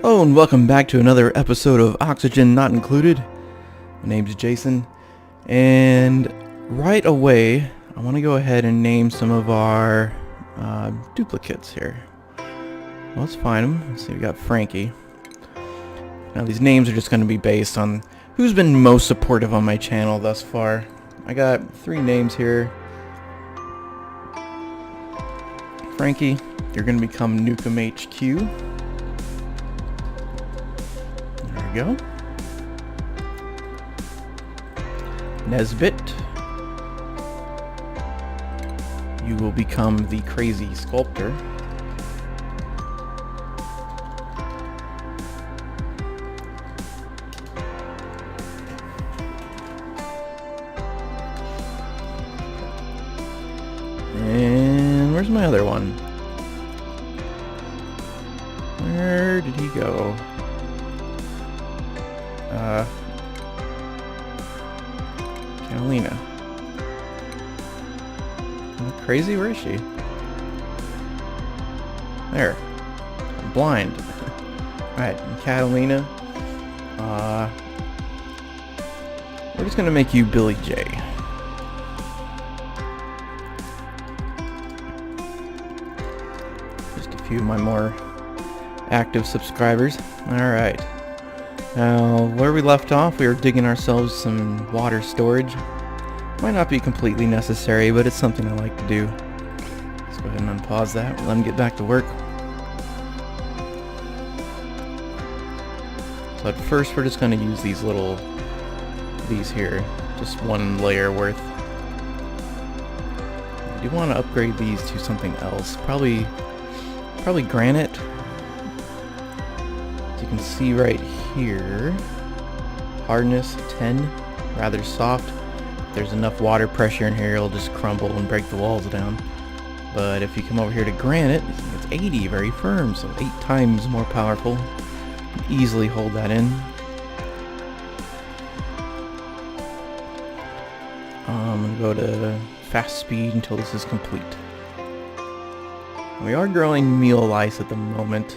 Hello and welcome back to another episode of Oxygen Not Included. My name's Jason, and right away I want to go ahead and name some of our duplicates here. Well, let's find them. Let's see, we got Frankie. Now these names are just going to be based on who's been most supportive on my channel thus far. I got 3 names here. Frankie, you're going to become Nukem HQ. There we go. Nesbit, you will become the Crazy Sculptor. And where's my other one? Where did he go? Catalina. Am I crazy? Where is she? There. I'm blind. Alright, Catalina. We're just gonna make you Billy J. Just a few of my more active subscribers. Alright. Now, where we left off, we were digging ourselves some water storage. Might not be completely necessary, but it's something I like to do. Let's go ahead and unpause that. Let them get back to work. So at first, we're just going to use these here. Just one layer worth. I do want to upgrade these to something else. Probably granite. You can see right here, hardness 10, rather soft. If there's enough water pressure in here, it'll just crumble and break the walls down. But if you come over here to granite, it's 80, very firm, so 8 times more powerful. You can easily hold that in. I'm going to go to fast speed until this is complete. We are growing meal ice at the moment.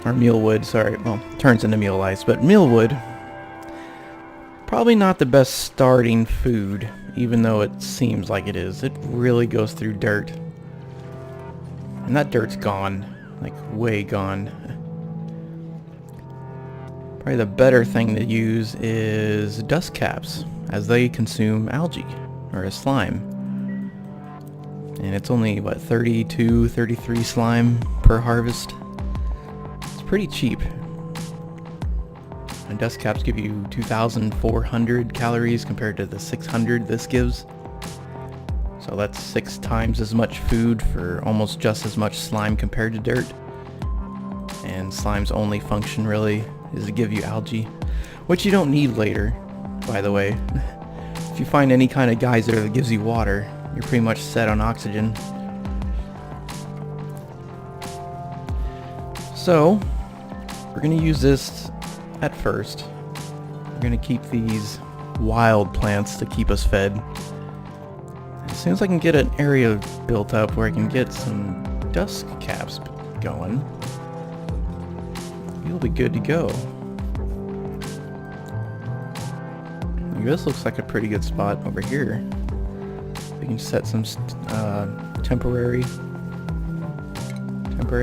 Or mealwood, sorry. Well, turns into meal ice, but mealwood, probably not the best starting food, even though it seems like it is. It really goes through dirt. And that dirt's gone. Like, way gone. Probably the better thing to use is duskcaps, as they consume algae, or a slime. And it's only, what, 32, 33 slime per harvest? Pretty cheap. And dust caps give you 2,400 calories compared to the 600 this gives. So that's 6 times as much food for almost just as much slime compared to dirt. And slime's only function really is to give you algae, which you don't need later, by the way. If you find any kind of geyser that gives you water, you're pretty much set on oxygen. So we're going to use this at first. We're going to keep these wild plants to keep us fed. As soon as I can get an area built up where I can get some dusk caps going, you'll be good to go. This looks like a pretty good spot over here. We can set some temporary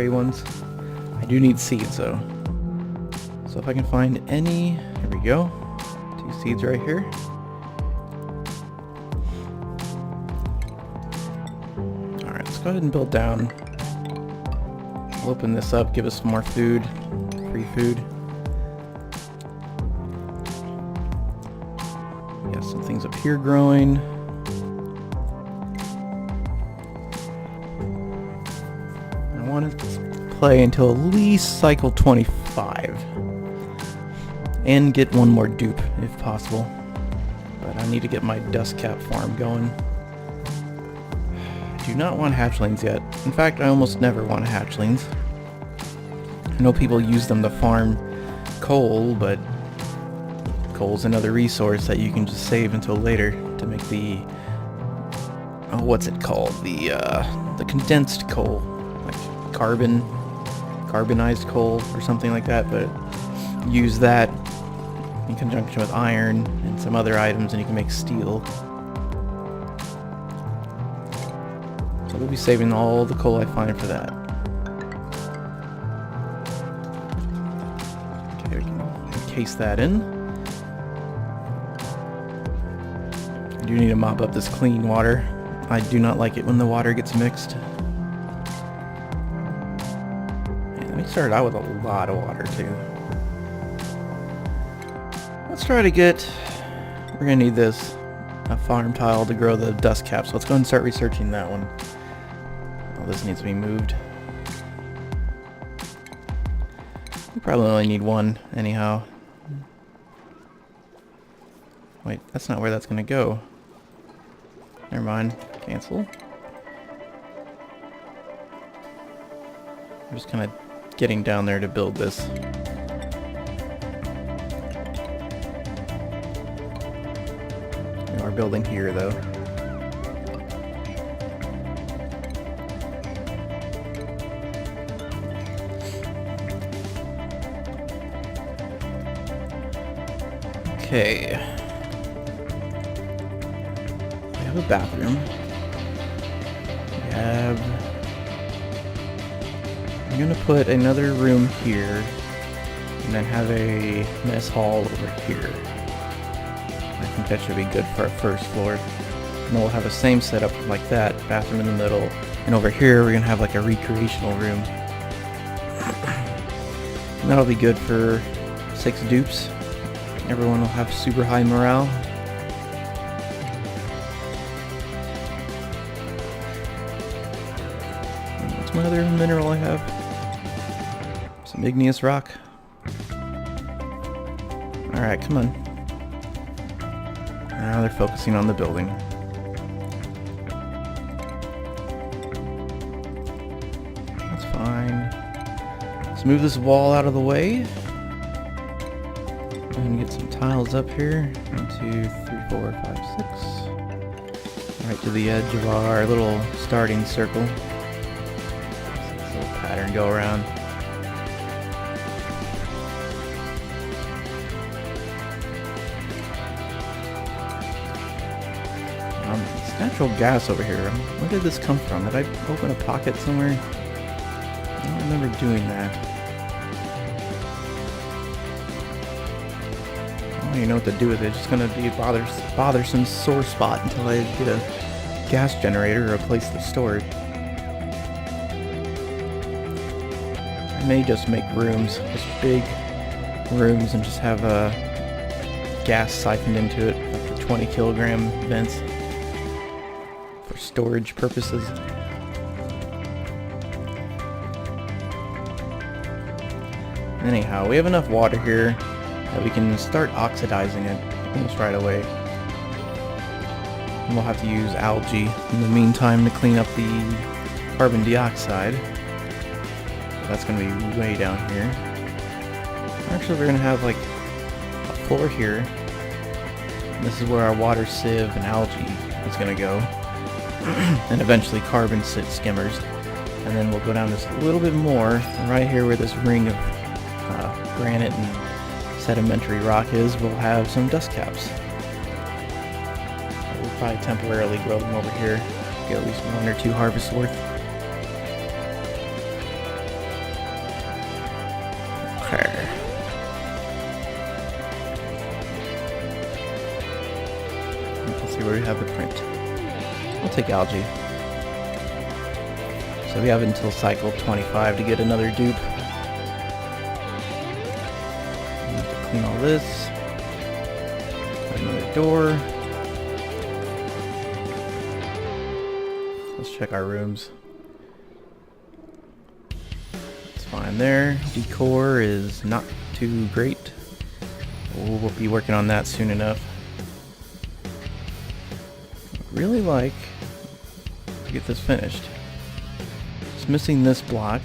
ones. I do need seeds though. So if I can find any, here we go. 2 seeds right here. Alright, let's go ahead and build down. We'll open this up, give us some more food. Free food. We got some things up here growing. I want to play until at least cycle 25. And get one more dupe, if possible. But I need to get my dust cap farm going. I do not want hatchlings yet. In fact, I almost never want hatchlings. I know people use them to farm coal, but coal's another resource that you can just save until later to make the... oh, what's it called? The condensed coal. Like carbon. carbonized coal or something like that, but use that in conjunction with iron and some other items and you can make steel. So we'll be saving all the coal I find for that. Okay, we can encase that in. I do need to mop up this clean water. I do not like it when the water gets mixed. And we started out with a lot of water too. Let's try to get, we're gonna need this, a farm tile to grow the dust caps. So let's go ahead and start researching that one. Oh, this needs to be moved. We probably only need one anyhow. Wait, that's not where that's gonna go. Never mind. Cancel. I'm just kind of getting down there to build this. We are building here though. Okay. We have a bathroom. I'm gonna put another room here and then have a mess hall over here. I think that should be good for our first floor. And then we'll have the same setup like that, bathroom in the middle, and over here we're gonna have like a recreational room. And that'll be good for 6 dupes. Everyone will have super high morale. What's my other mineral I have? Some igneous rock. Alright, come on. Now they're focusing on the building. That's fine. Let's move this wall out of the way. And get some tiles up here. 1, 2, 3, 4, 5, 6. Right to the edge of our little starting circle. This little pattern go around. Natural gas over here. Where did this come from? Did I open a pocket somewhere? I don't remember doing that. I don't even know what to do with it. It's just gonna be a bothersome sore spot until I get a gas generator or a place to store it. I may just make rooms, just big rooms, and just have gas siphoned into it, like the 20 kilogram vents. Storage purposes. Anyhow, we have enough water here that we can start oxidizing it almost right away. And we'll have to use algae in the meantime to clean up the carbon dioxide. So that's going to be way down here. Actually, we're going to have like a floor here. And this is where our water sieve and algae is going to go. And eventually carbon skimmers, and then we'll go down just a little bit more, and right here where this ring of granite and sedimentary rock is, we'll have some dust caps. We'll probably temporarily grow them over here, get at least 1 or 2 harvests worth. Okay. Let's see where we have the print. I'll take algae. So we have until cycle 25 to get another dupe. Need to clean all this. Another door. Let's check our rooms. It's fine there. Decor is not too great. We'll be working on that soon enough. Really like to get this finished. Just missing this block,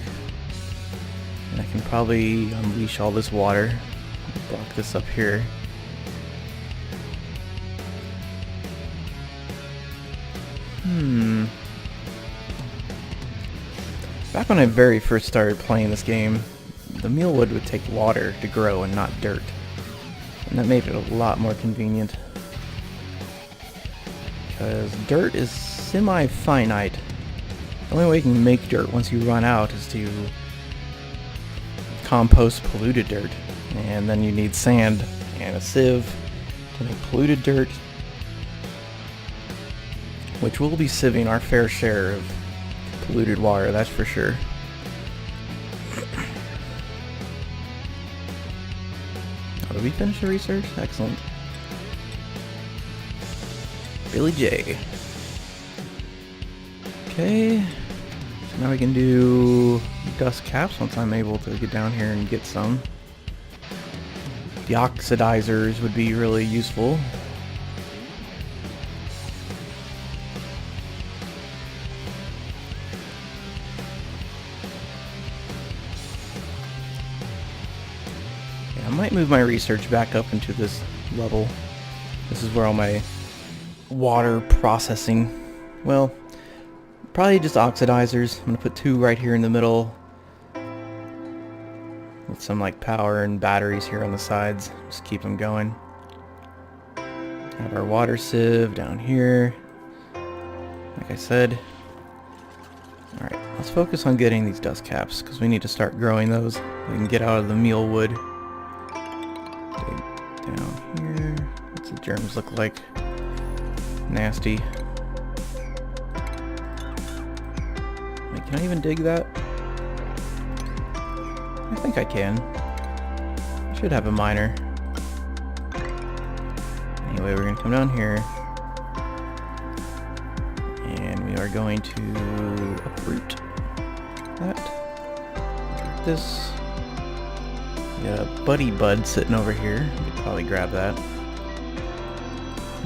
and I can probably unleash all this water. Block this up here. Back when I very first started playing this game, the mealwood would take water to grow and not dirt. And that made it a lot more convenient. Because dirt is semi-finite. The only way you can make dirt once you run out is to compost polluted dirt. And then you need sand and a sieve to make polluted dirt, which we'll be sieving our fair share of polluted water, that's for sure. Oh, did we finish the research? Excellent. Billy J. Okay, so now we can do dust caps once I'm able to get down here and get some. The oxidizers would be really useful. Yeah, I might move my research back up into this level. This is where all my water processing, well, probably just oxidizers. I'm gonna put 2 right here in the middle with some like power and batteries here on the sides. Just keep them going. Have our water sieve down here. Like I said. Alright, let's focus on getting these dust caps because we need to start growing those. We can get out of the meal wood. Dig down here. What's the germs look like? Nasty. Wait, can I even dig that? I think I can. I should have a miner. Anyway, we're going to come down here. And we are going to uproot that. Uproot this. We got a buddy bud sitting over here. We could probably grab that. I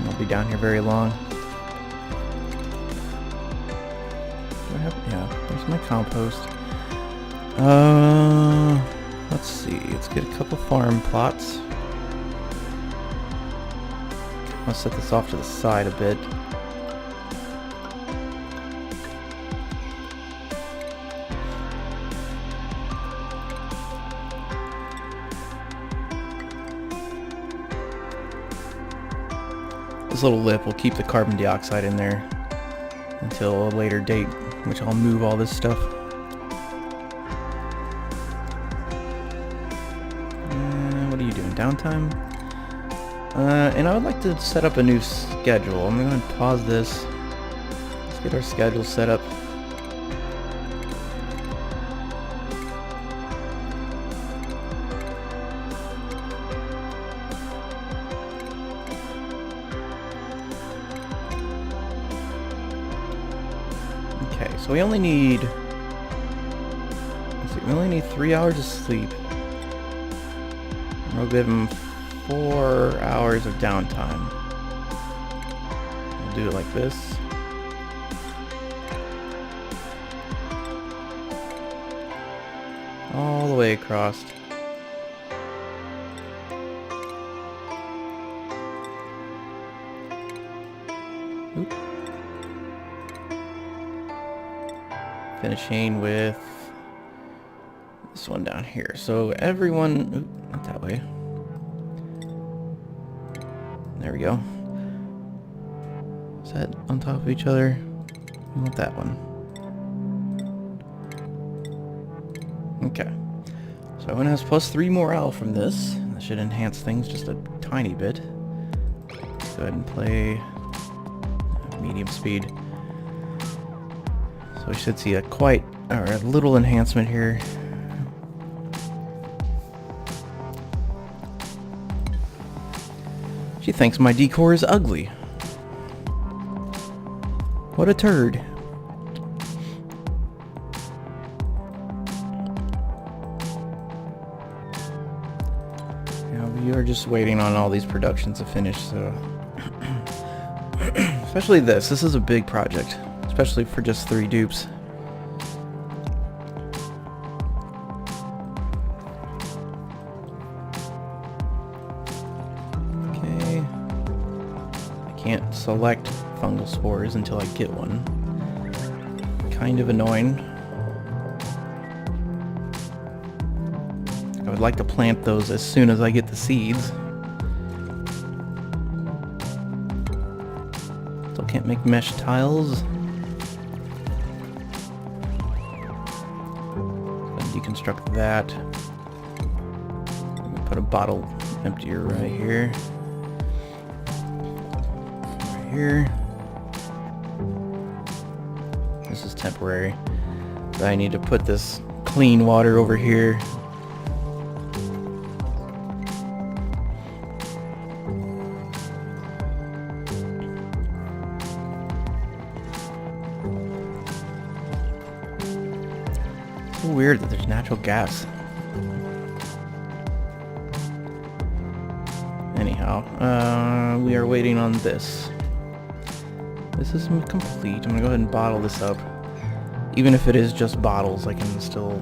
won't be down here very long. Yeah, there's my compost. Let's see. Let's get a couple farm plots. I'll set this off to the side a bit. This little lip will keep the carbon dioxide in there until a later date, which I'll move all this stuff. What are you doing? Downtime? And I would like to set up a new schedule. I'm going to pause this. Let's get our schedule set up. Okay, so we only need, let's see, we only need 3 hours of sleep. We'll give him 4 hours of downtime. We'll do it like this. All the way across. Oop. Finishing with this one down here. So everyone, oop, not that way. There we go. Is that on top of each other? We want that one. Okay. So everyone has plus 3 morale from this. That should enhance things just a tiny bit. Let's go ahead and play medium speed. So we should see a little enhancement here. She thinks my decor is ugly. What a turd. Yeah, we are just waiting on all these productions to finish, so... Especially this. This is a big project. Especially for just 3 dupes. Okay. I can't select fungal spores until I get one. Kind of annoying. I would like to plant those as soon as I get the seeds. Still can't make mesh tiles. Deconstruct that. Put a bottle emptier right here. Right here. This is temporary. But I need to put this clean water over here. It's so weird that there's natural gas. Anyhow, we are waiting on this. This is complete. I'm gonna go ahead and bottle this up. Even if it is just bottles, I can still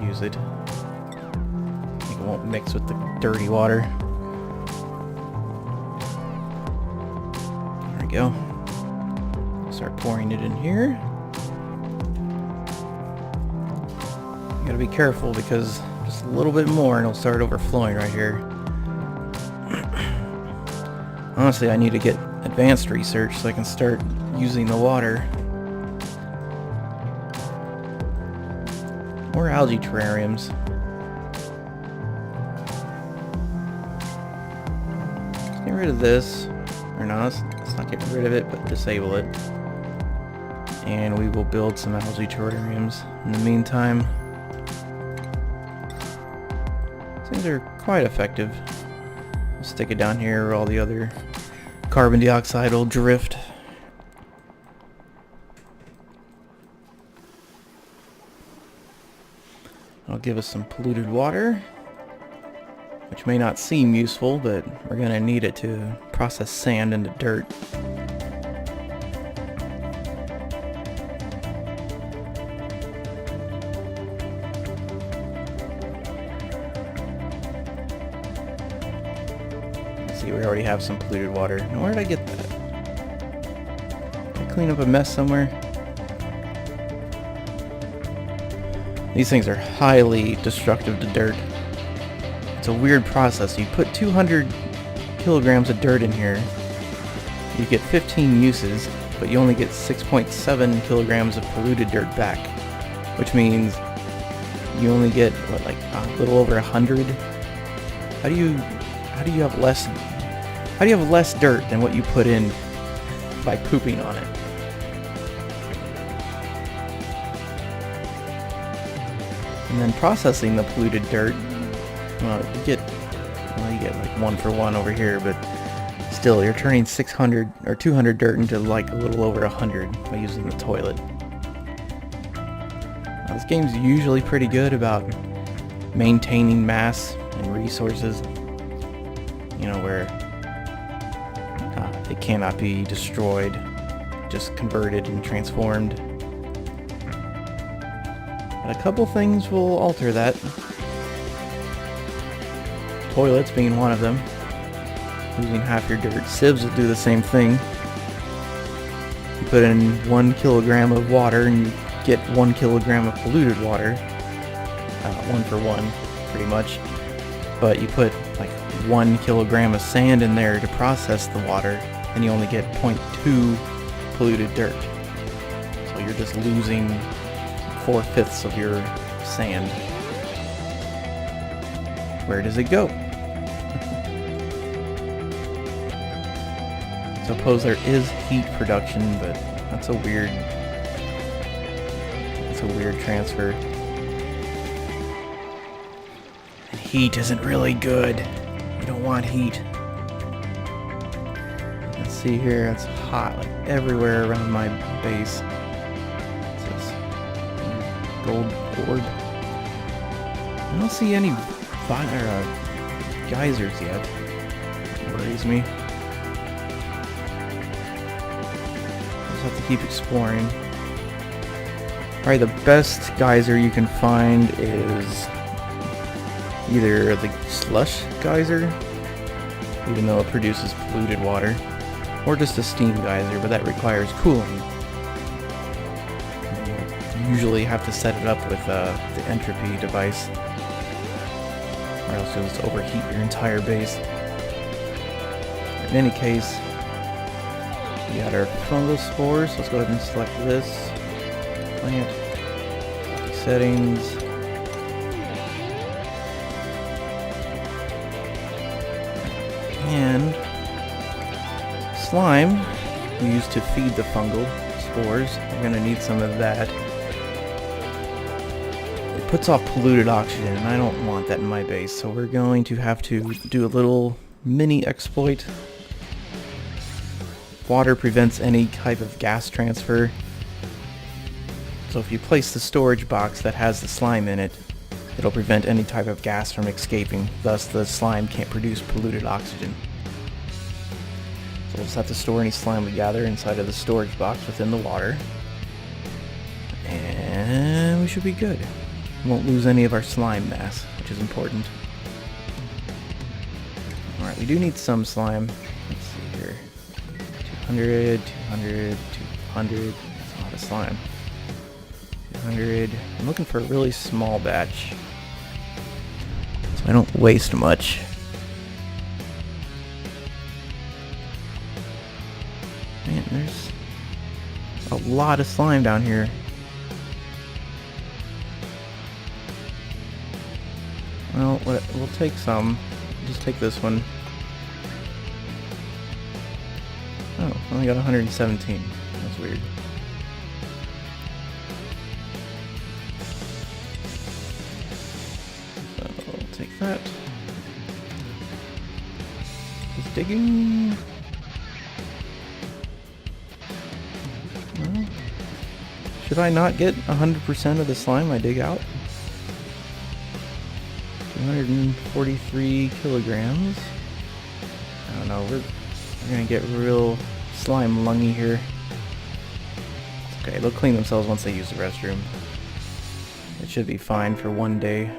use it. It won't mix with the dirty water. There we go. Start pouring it in here. You gotta be careful because just a little bit more and it'll start overflowing right here. Honestly, I need to get advanced research so I can start using the water. More algae terrariums. Let's get rid of this. Or no, let's not get rid of it, but disable it. And we will build some algae terrariums. In the meantime, these are quite effective. I'll stick it down here where all the other carbon dioxide will drift. I'll give us some polluted water, which may not seem useful, but we're going to need it to process sand into dirt. See, we already have some polluted water. Now, where did I get that? Did I clean up a mess somewhere? These things are highly destructive to dirt. It's a weird process. You put 200 kilograms of dirt in here, you get 15 uses, but you only get 6.7 kilograms of polluted dirt back, which means you only get what, like a little over 100. How do you have less dirt than what you put in by pooping on it? And then processing the polluted dirt, well, you get like 1 for 1 over here, but still, you're turning 600 or 200 dirt into like a little over 100 by using the toilet. Now, this game's usually pretty good about maintaining mass and resources, you know, where it cannot be destroyed, just converted and transformed. But a couple things will alter that. Toilets being one of them. Losing half your dirt. Sieves will do the same thing. You put in 1 kilogram of water and you get 1 kilogram of polluted water. 1 for 1, pretty much. But you put like 1 kilogram of sand in there to process the water, and you only get 0.2 polluted dirt. So you're just losing 4/5 of your sand. Where does it go? Suppose there is heat production, but that's a weird transfer. And heat isn't really good. You don't want heat. Let's see here, it's hot like everywhere around my base. Gold orb. I don't see any geysers yet. It worries me. Just have to keep exploring. Probably the best geyser you can find is either the slush geyser, even though it produces polluted water, or just a steam geyser, but that requires cooling. usually have to set it up with the entropy device, or else you'll just overheat your entire base. In any case, we got our fungal spores. Let's go ahead and select this. Plant. Settings. And slime we use to feed the fungal spores. We're going to need some of that. It puts off polluted oxygen, and I don't want that in my base, so we're going to have to do a little mini exploit. Water prevents any type of gas transfer. So if you place the storage box that has the slime in it, it'll prevent any type of gas from escaping, thus the slime can't produce polluted oxygen. So we'll just have to store any slime we gather inside of the storage box within the water. And we should be good. We won't lose any of our slime mass, which is important. Alright, we do need some slime. Let's see here. 200, 200, 200. That's a lot of slime. 200. I'm looking for a really small batch, so I don't waste much. Man, there's a lot of slime down here. Well, we'll take some. Just take this one. Oh, only got 117. That's weird. So I'll take that. Just digging. Well, should I not get 100% of the slime I dig out? 243 kilograms. I don't know, we're gonna get real slime lungy here. It's okay, they'll clean themselves once they use the restroom. It should be fine for one day.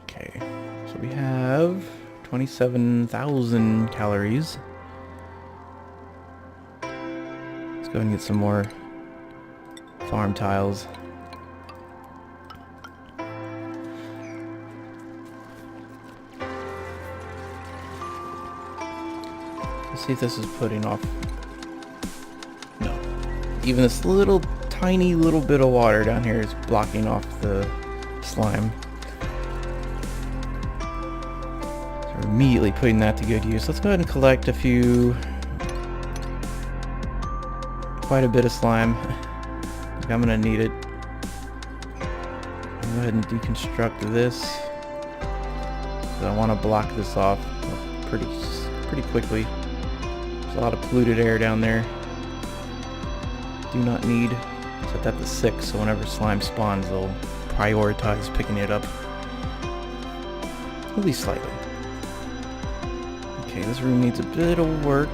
Okay, so we have 27,000 calories. Let's go and get some more farm tiles. Let's see if this is putting off. No. Even this little tiny little bit of water down here is blocking off the slime. So we're immediately putting that to good use. Let's go ahead and collect a few. Quite a bit of slime. I'm gonna need it. Go ahead and deconstruct this. I want to block this off pretty quickly. There's a lot of polluted air down there. Do not need. Set that to 6, so whenever slime spawns, they'll prioritize picking it up. At least slightly. Okay, this room needs a bit of work.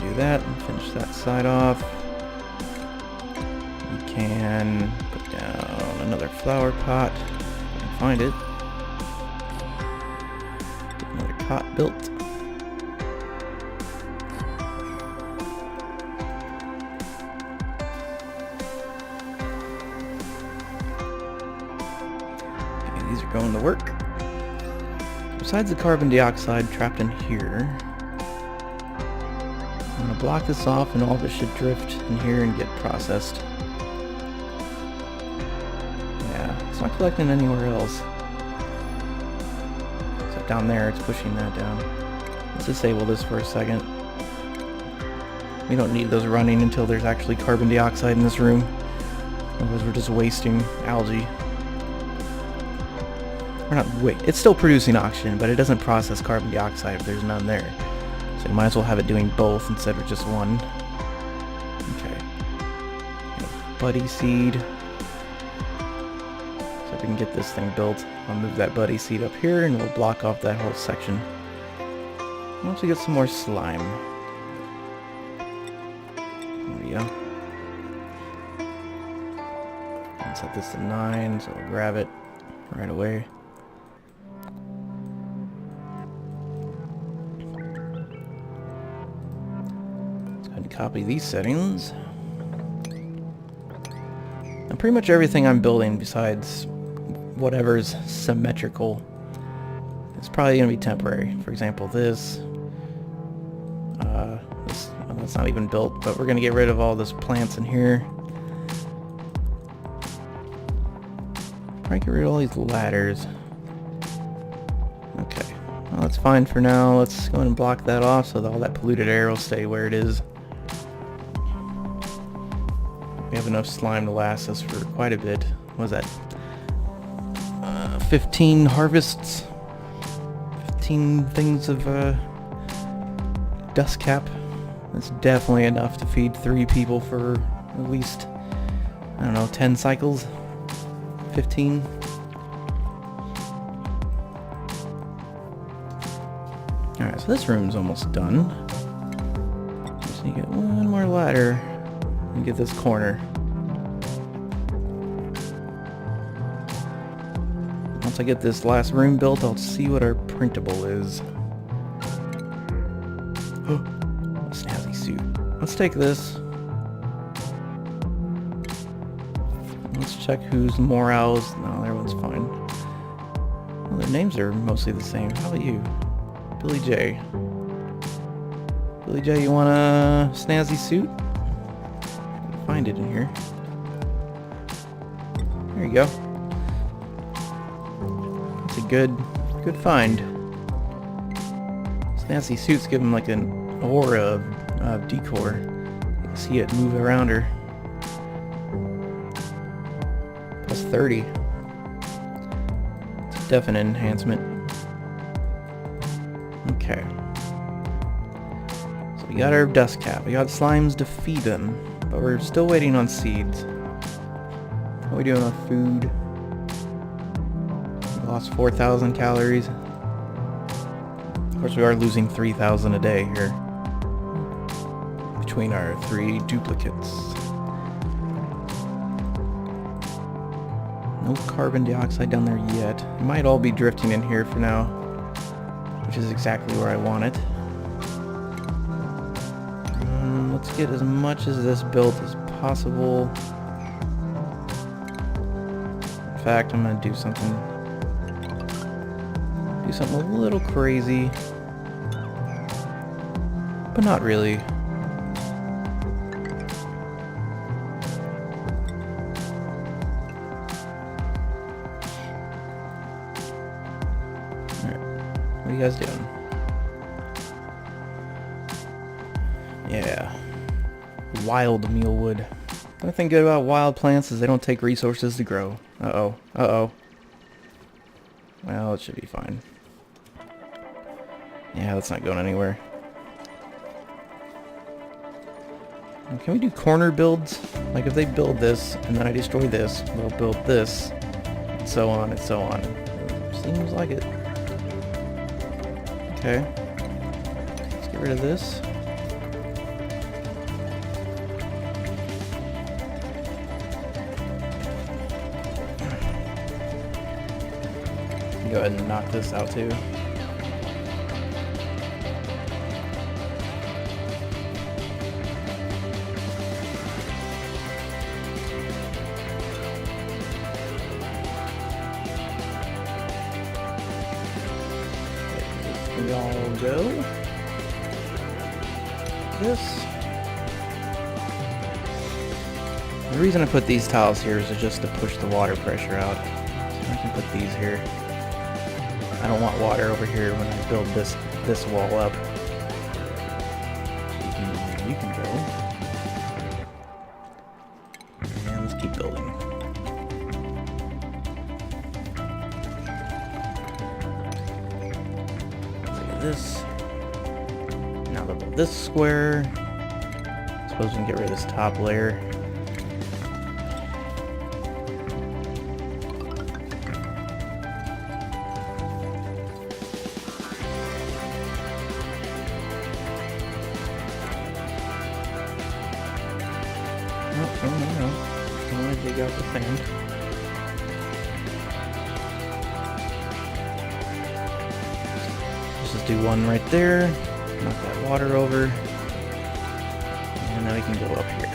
Do that and finish that side off. We can put down another flower pot. If I can find it. Get another cot built. Okay, these are going to work. Besides the carbon dioxide trapped in here, I'm going to block this off and all of it should drift in here and get processed. Yeah, it's not collecting anywhere else. So down there it's pushing that down. Let's disable this for a second. We don't need those running until there's actually carbon dioxide in this room. Otherwise we're just wasting algae. We're not it's still producing oxygen, but it doesn't process carbon dioxide if there's none there. So you might as well have it doing both instead of just one. Okay. Buddy seed. So if we can get this thing built, I'll move that buddy seed up here and we'll block off that whole section. Once we get some more slime. There we go. And set this to 9, so we'll grab it right away. Copy these settings. And pretty much everything I'm building besides whatever's symmetrical, it's probably going to be temporary. For example, this that's not even built, but we're going to get rid of all this plants in here. Probably get rid of all these ladders. Okay, well, that's fine for now. Let's go ahead and block that off so that all that polluted air will stay where it is. We have enough slime to last us for quite a bit. What was that? 15 harvests? 15 things of dust cap. That's definitely enough to feed 3 people for at least, I don't know, 10 cycles? 15? Alright, so this room's almost done. Just need to get one more ladder and get this corner. Once I get this last room built, I'll see what our printable is. Oh, snazzy suit. Let's take this. Let's check whose morale's... No, everyone's fine. Well, their names are mostly the same. How about you? Billy J. Billy J, you want a snazzy suit? Find it in here. There you go. It's a good find. Snazzy suits give him like an aura of decor. You can see it move around her. Plus 30. It's a definite enhancement. Okay. So we got our dust cap. We got slimes to feed them. But we're still waiting on seeds. How are we doing on food? We lost 4,000 calories. Of course we are losing 3,000 a day here. Between our 3 duplicates. No carbon dioxide down there yet. It might all be drifting in here for now. Which is exactly where I want it. Let's get as much of this built as possible. In fact, I'm gonna do something a little crazy, but not really. Alright, what are you guys doing? Yeah. Wild mealwood. The only thing good about wild plants is they don't take resources to grow. Uh-oh. Uh-oh. Well, it should be fine. Yeah, that's not going anywhere. Can we do corner builds? Like if they build this, and then I destroy this, they'll build this, and so on and so on. Seems like it. Okay. Let's get rid of this. Go ahead and knock this out too. We all go. This. The reason I put these tiles here is just to push the water pressure out. So I can put these here. I don't want water over here when I build this wall up. You can go. And let's keep building. Look at this. Now they'll build this square. Suppose we can get rid of this top layer. No. Don't want to dig out the sand. Let's just do one right there. Knock that water over. now we can go up here.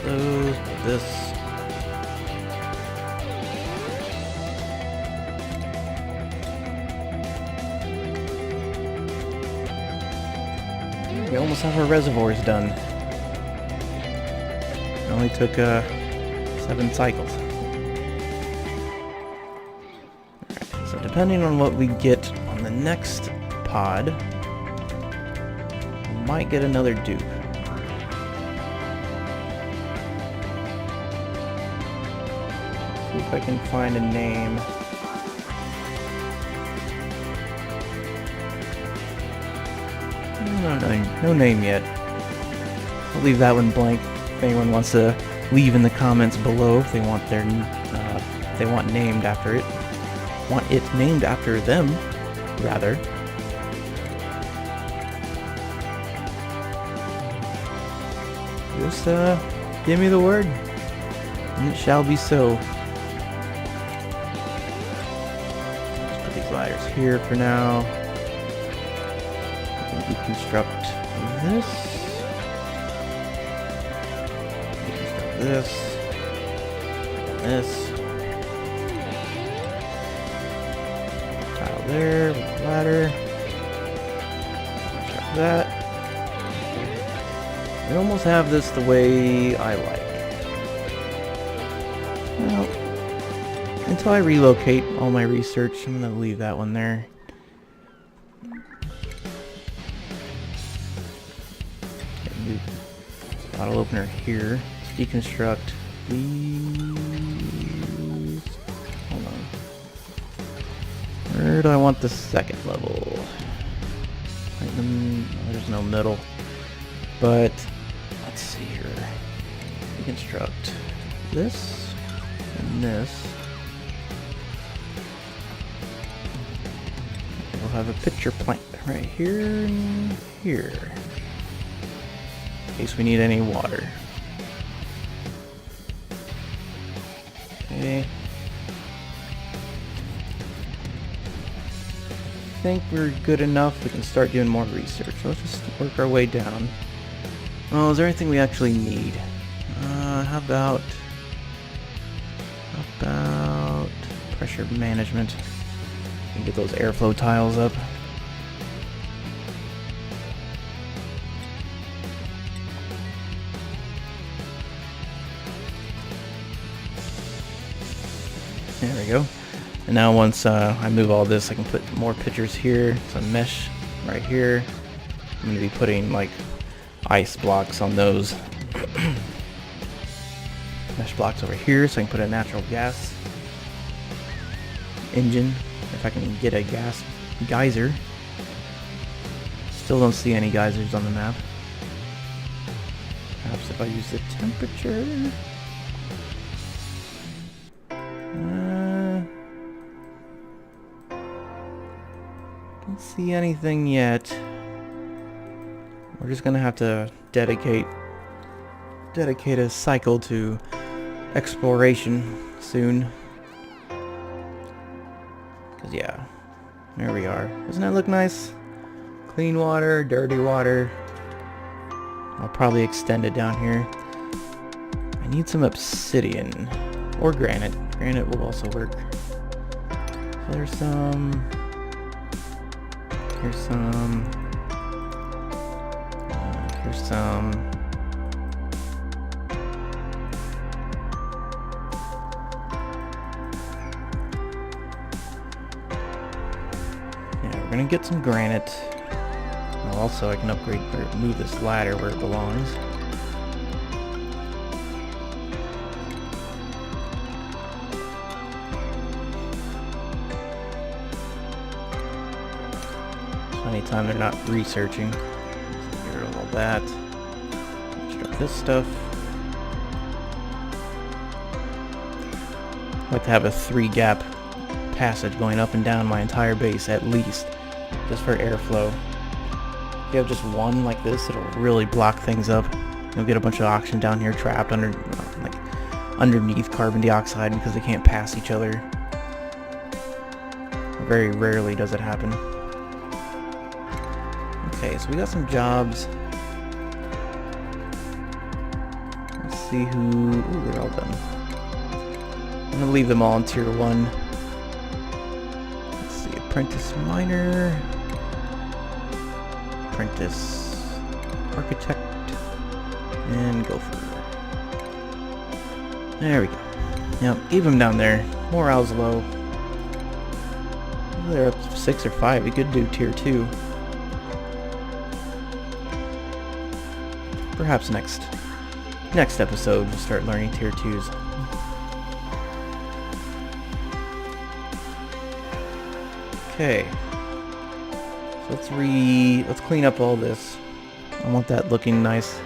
Close this. We almost have our reservoirs done. It only took 7 cycles. Alright, so depending on what we get on the next pod, we might get another dupe. See if I can find a name. No name yet. I'll leave that one blank. If anyone wants to leave in the comments below if they want their they want named after it. Want it named after them, rather. Just give me the word, and it shall be so. Let's put these ladders here for now. Deconstruct this. Deconstruct this. This. Tile there with the ladder. Deconstruct that. We almost have this the way I like. Well, until I relocate all my research, I'm gonna leave that one there. Bottle opener here. Let's deconstruct these. Hold on. Where do I want the second level? There's no middle. But let's see here. Deconstruct this and this. We'll have a pitcher plant right here and here. In case we need any water. Okay. I think we're good enough. We can start doing more research. So let's just work our way down. Well, is there anything we actually need? How about pressure management? We can get those airflow tiles up. There we go. And now once I move all this, I can put more pictures here, some mesh right here. I'm going to be putting like ice blocks on those. Mesh blocks over here so I can put a natural gas engine if I can get a gas geyser. Still don't see any geysers on the map. Perhaps if I use the temperature. Don't see anything yet. We're just gonna have to dedicate a cycle to exploration soon. Cause yeah, there we are. Doesn't that look nice? Clean water, dirty water. I'll probably extend it down here. I need some obsidian or granite. Granite will also work. So there's some. Here's some. Here's some. Yeah, we're gonna get some granite. Well, also, I can upgrade or move this ladder where it belongs. Anytime they're not researching. Get rid of all that. Construct this stuff. I like to have a 3-gap passage going up and down my entire base at least, just for airflow. If you have just one like this, it'll really block things up. You'll get a bunch of oxygen down here trapped underneath carbon dioxide because they can't pass each other. Very rarely does it happen. Okay, so we got some jobs. Let's see who... Ooh, they're all done. I'm gonna leave them all in tier 1. Let's see, apprentice miner, apprentice architect, and gopher. There we go. Yep, keep them down there. Morale's low. They're up to 6 or 5. We could do tier 2. Perhaps next episode we'll start learning tier 2s. Okay. So let's clean up all this. I want that looking nice.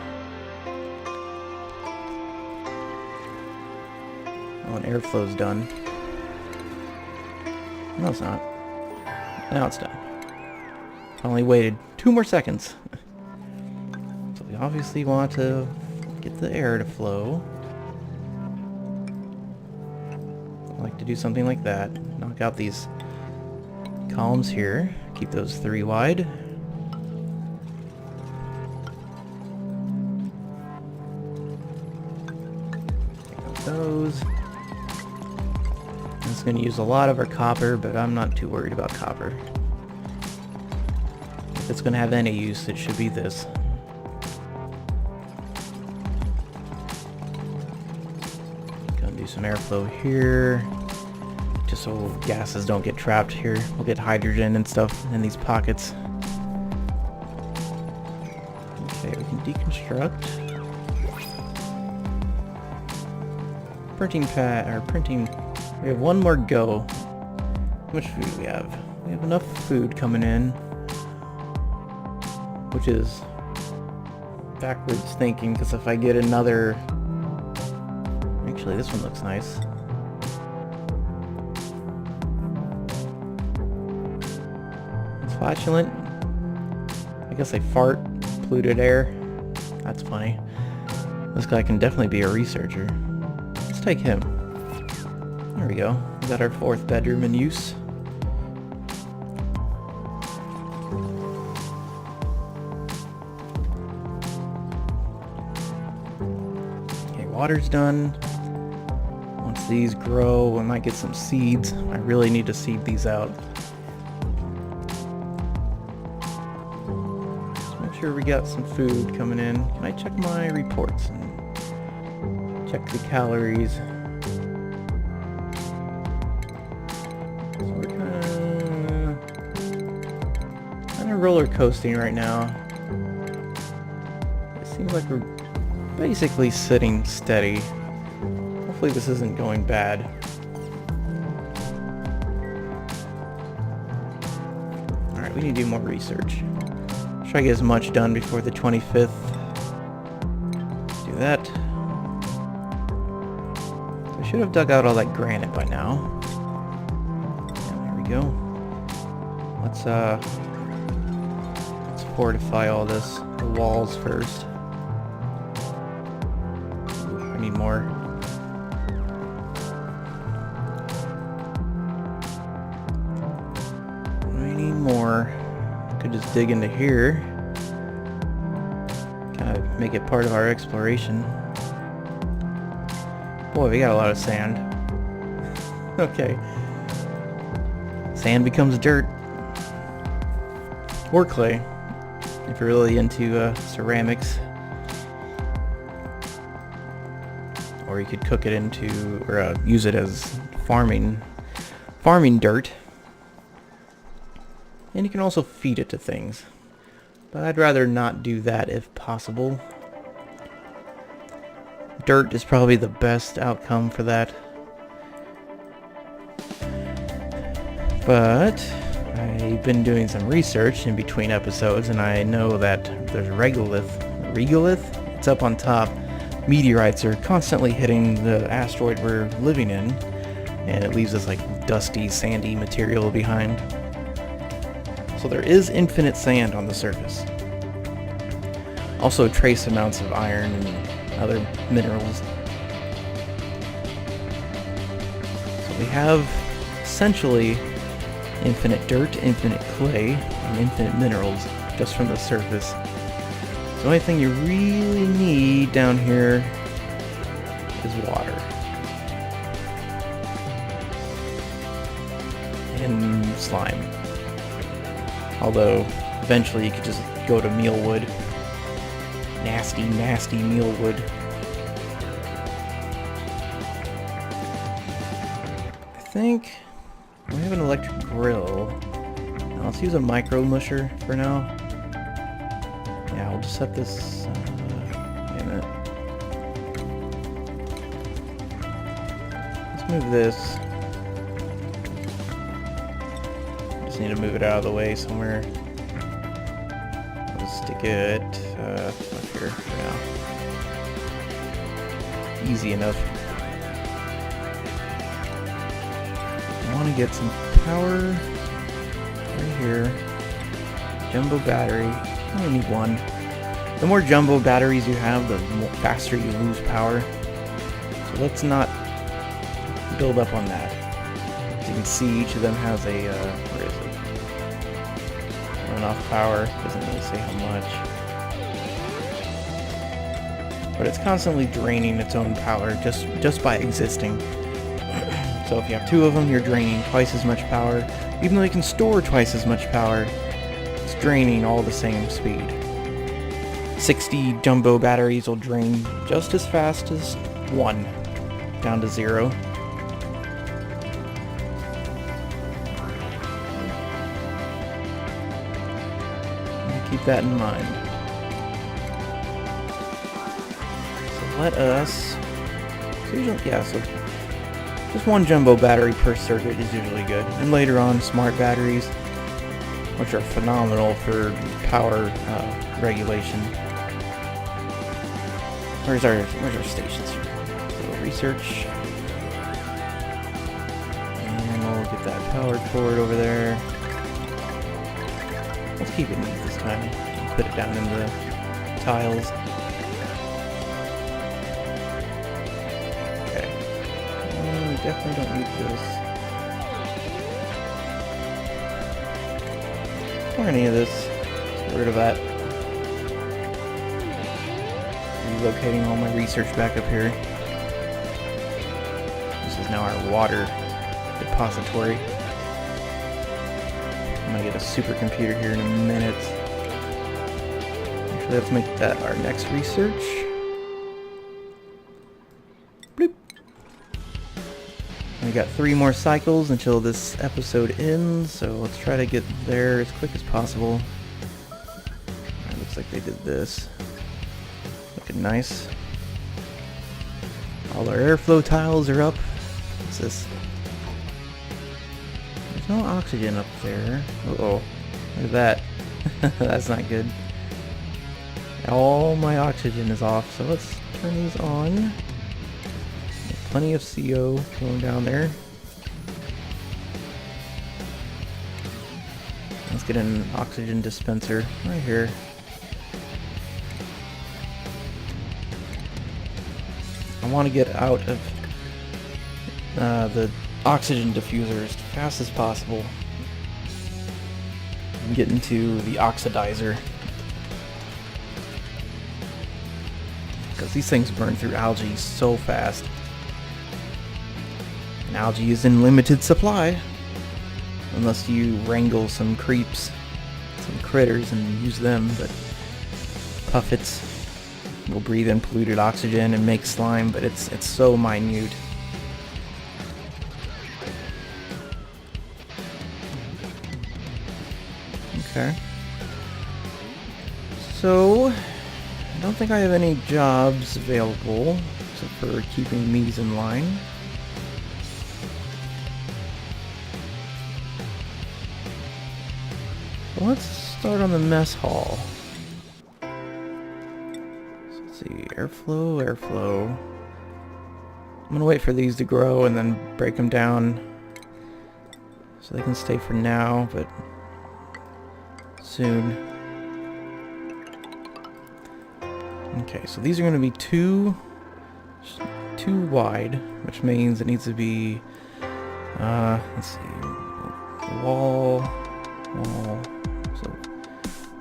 Oh, and airflow's done. No, it's not. Now it's done. I only waited 2 more seconds. So we obviously want to get the air to flow. I like to do something like that. Knock out these columns here. Keep those 3 wide. Take out those. It's going to use a lot of our copper, but I'm not too worried about copper. If it's going to have any use, it should be this. Gonna do some airflow here, just so gases don't get trapped here. We'll get hydrogen and stuff in these pockets. Okay, we can deconstruct. Printing pad, or printing. We have 1 more go. How much food do we have? We have enough food coming in, which is backwards thinking, because if I get another... Actually, this one looks nice. It's flatulent. I guess they fart. Polluted air. That's funny. This guy can definitely be a researcher. Let's take him. There we go. We got our 4th bedroom in use. Okay, water's done. Once these grow, we might get some seeds. I really need to seed these out. Let's make sure we got some food coming in. Can I check my reports and check the calories? Roller coasting right now. It seems like we're basically sitting steady. Hopefully this isn't going bad. Alright, we need to do more research. Try to get as much done before the 25th. Do that. So I should have dug out all that granite by now. Yeah, there we go. Let's fortify all this, the walls first. Ooh, I need more. I need more. Could just dig into here. Kind of make it part of our exploration. Boy, we got a lot of sand. Okay. Sand becomes dirt. Or clay. If you're really into ceramics, or you could cook it into, or use it as farming dirt, and you can also feed it to things, but I'd rather not do that if possible. Dirt is probably the best outcome for that, but I've been doing some research in between episodes, and I know that there's regolith, it's up on top. Meteorites are constantly hitting the asteroid we're living in, and it leaves this like dusty, sandy material behind. So there is infinite sand on the surface. Also trace amounts of iron and other minerals. So we have essentially infinite dirt, infinite clay, and infinite minerals. just from the surface. So the only thing you really need down here is water. And slime. Although, eventually you could just go to mealwood. Nasty, nasty mealwood. I think we have an electric grill. Now let's use a micro musher for now. Yeah, we'll just set this. Wait a minute. Let's move this. Just need to move it out of the way somewhere. I'll stick it up here for now. Easy enough. I want to get some power right here. Jumbo battery. I only need one. The more jumbo batteries you have, the faster you lose power. So let's not build up on that. As you can see, each of them has a, where is it? Runoff power. Doesn't really say how much. But it's constantly draining its own power just by existing. So if you have two of them, you're draining twice as much power. Even though you can store twice as much power, it's draining all the same speed. 60 jumbo batteries will drain just as fast as one, down to 0. Keep that in mind. So let us... So usually, yeah, so just one jumbo battery per circuit is usually good. And later on, smart batteries, which are phenomenal for power regulation. Where's our stations here? So research. And we'll get that power cord over there. Let's keep it neat this time. Put it down in the tiles. Okay. We definitely don't need this. Or any of this. Let's get rid of that. Relocating all my research back up here. This is now our water depository. I'm gonna get a supercomputer here in a minute. Actually, let's make that our next research. Bloop. We got 3 more cycles until this episode ends, so let's try to get there as quick as possible. It looks like they did this. Looking nice. All our airflow tiles are up. What's this? There's no oxygen up there. Uh-oh. Look at that. That's not good. All my oxygen is off, so let's turn these on. Plenty of CO going down there. Let's get an oxygen dispenser right here. I want to get out of the oxygen diffuser as fast as possible and get into the oxidizer, because these things burn through algae so fast, and algae is in limited supply unless you wrangle some creeps, some critters, and use them. But puffets will breathe in polluted oxygen and make slime, but it's so minute. Okay. So, I don't think I have any jobs available except for keeping these in line. So let's start on the mess hall. So let's see, airflow. I'm gonna wait for these to grow and then break them down so they can stay for now, but soon. Okay, so these are going to be too wide, which means it needs to be, let's see, wall, so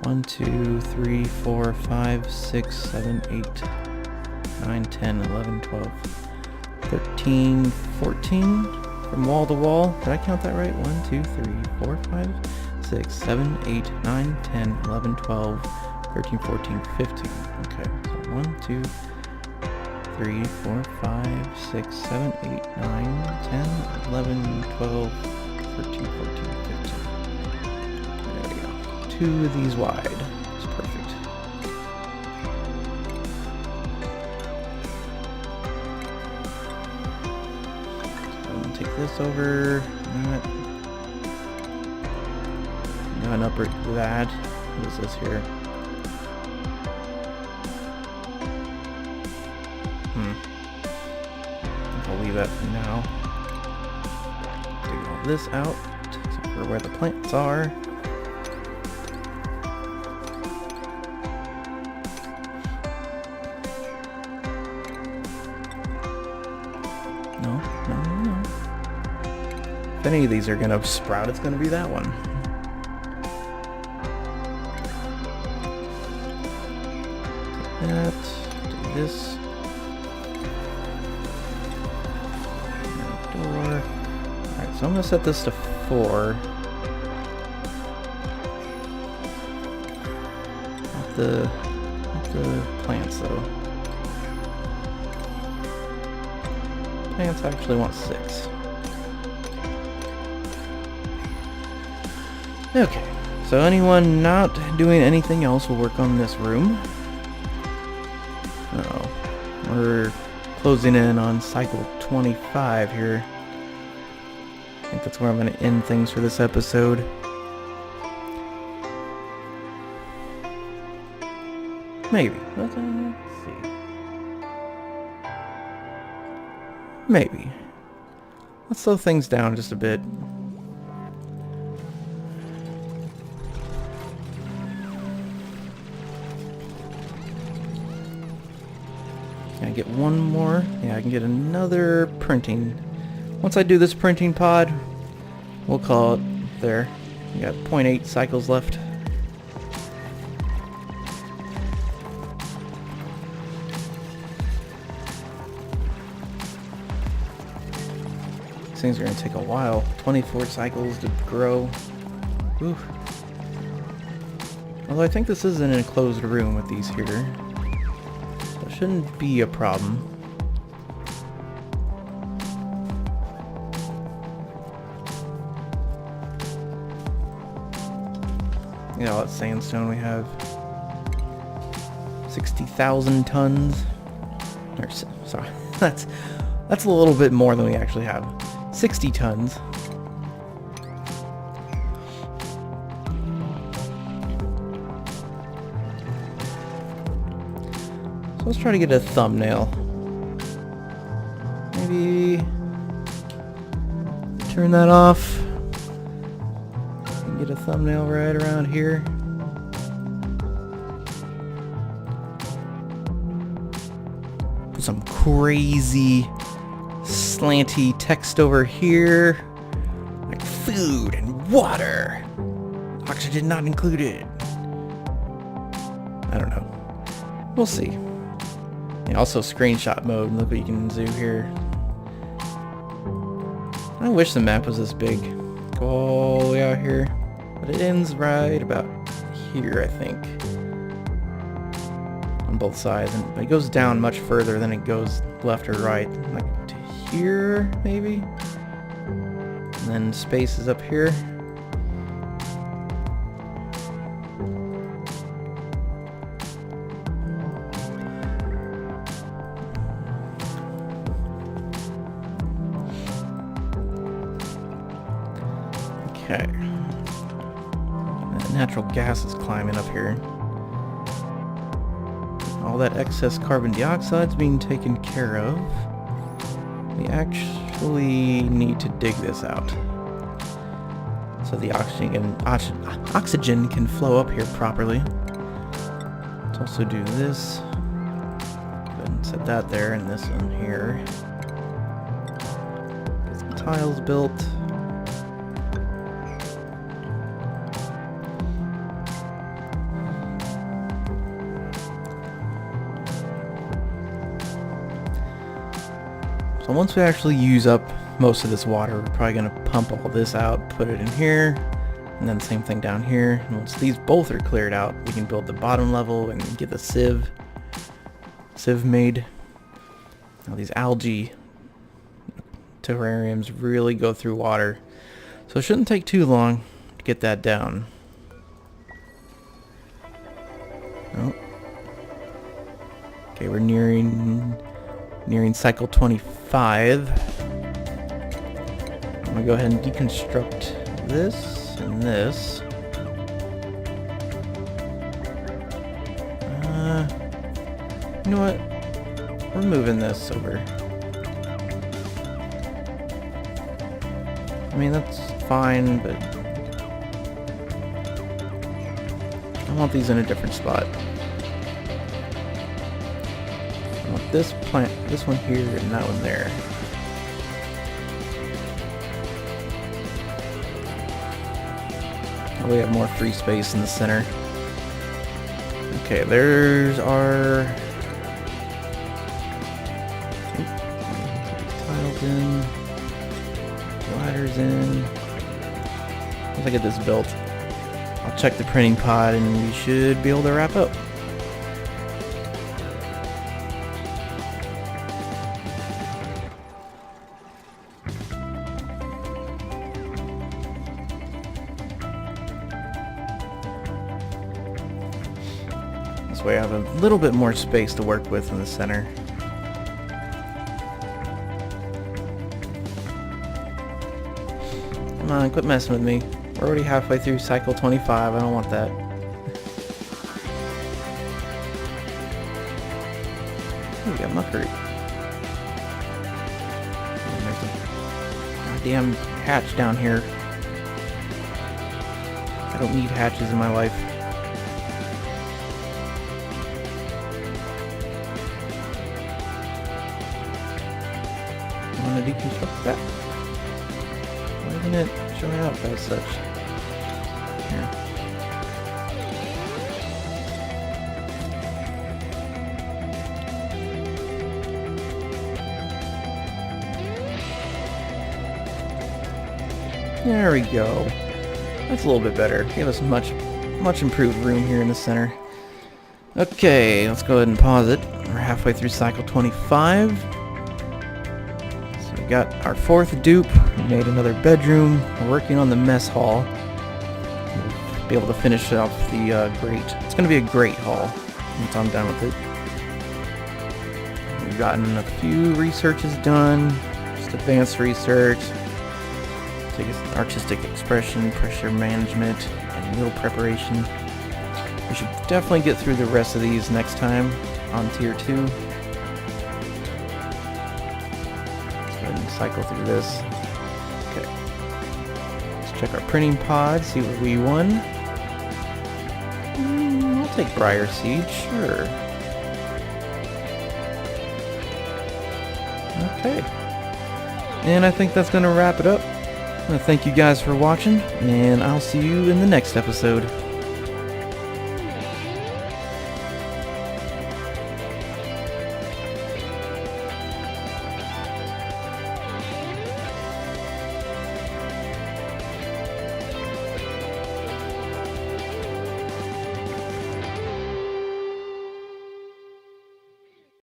1, 2, 3, 4, 5, 6, 7, 8, 9, 10, 11, 12, 13, 14 from wall to wall. Did I count that right? 1, 2, 3, 4, 5, 6, 7, 8, 9, 10, 11, 12, 13, 14, 15. Okay, so 1, 2, 3, 4, 5, 6, 7, 8, 9, 10, 11, 12, 13, 14, 15. There we go. 2 of these wide. It's perfect. So I'm gonna take this over. That. Go and upright that. What is this here? I'll leave that for now. Take all this out, except for where the plants are. No. If any of these are gonna sprout, it's gonna be that one. Take that, do this. Door. Alright, so I'm gonna set this to 4. Not the plants though. Plants actually want 6. Okay, so anyone not doing anything else will work on this room. We're closing in on cycle 25 here. I think that's where I'm going to end things for this episode. Maybe. Let's see. Maybe. Let's slow things down just a bit. Can I get one more? Yeah, I can get another printing. Once I do this printing pod, we'll call it there. We got 0.8 cycles left. These things are going to take a while. 24 cycles to grow. Oof. Although I think this is an enclosed room with these here. Shouldn't be a problem. You know, that sandstone we have 60,000 tons. Or, sorry, that's a little bit more than we actually have. 60 tons. Let's try to get a thumbnail. Maybe turn that off. Get a thumbnail right around here. Put some crazy slanty text over here. Like food and water. Oxygen not included. I don't know. We'll see. And also screenshot mode. Look what you can do here. I wish the map was this big. Go all the way out here. But it ends right about here, I think. On both sides. And it goes down much further than it goes left or right. Like to here, maybe? And then space is up here. Okay. That natural gas is climbing up here. All that excess carbon dioxide is being taken care of. We actually need to dig this out. So the oxygen can flow up here properly. Let's also do this. Go ahead and set that there and this one here. Get some tiles built. So once we actually use up most of this water, we're probably going to pump all this out, put it in here, and then same thing down here. And once these both are cleared out, we can build the bottom level and get the sieve made. Now these algae terrariums really go through water, so it shouldn't take too long to get that down. Oh. Okay, we're nearing cycle 25. I'm gonna go ahead and deconstruct this and this. You know what? We're moving this over. I mean, that's fine, but I want these in a different spot. I want this one here and that one there. We have more free space in the center. Okay, there's our tiles in, ladders in. Once I get this built, I'll check the printing pod and we should be able to wrap up. This way I have a little bit more space to work with in the center. Come on, quit messing with me. We're already halfway through cycle 25. I don't want that. Ooh, we got muckery. And there's a goddamn hatch down here. I don't need hatches in my life. I want to deconstruct that. Why isn't it showing up as such? Here. There we go. That's a little bit better. Gave us much improved room here in the center. Okay, let's go ahead and pause it. We're halfway through cycle 25. So we got our fourth dupe. We made another bedroom. We're working on the mess hall. We'll be able to finish off the grate. It's going to be a great hall once I'm done with it. We've gotten a few researches done. Just advanced research. Artistic expression, pressure management, and meal preparation. We should definitely get through the rest of these next time on tier 2. Let's go ahead and cycle through this. Okay. Let's check our printing pod, see what we won. I'll take Briar Seed, sure. Okay. And I think that's going to wrap it up. I want to thank you guys for watching, and I'll see you in the next episode.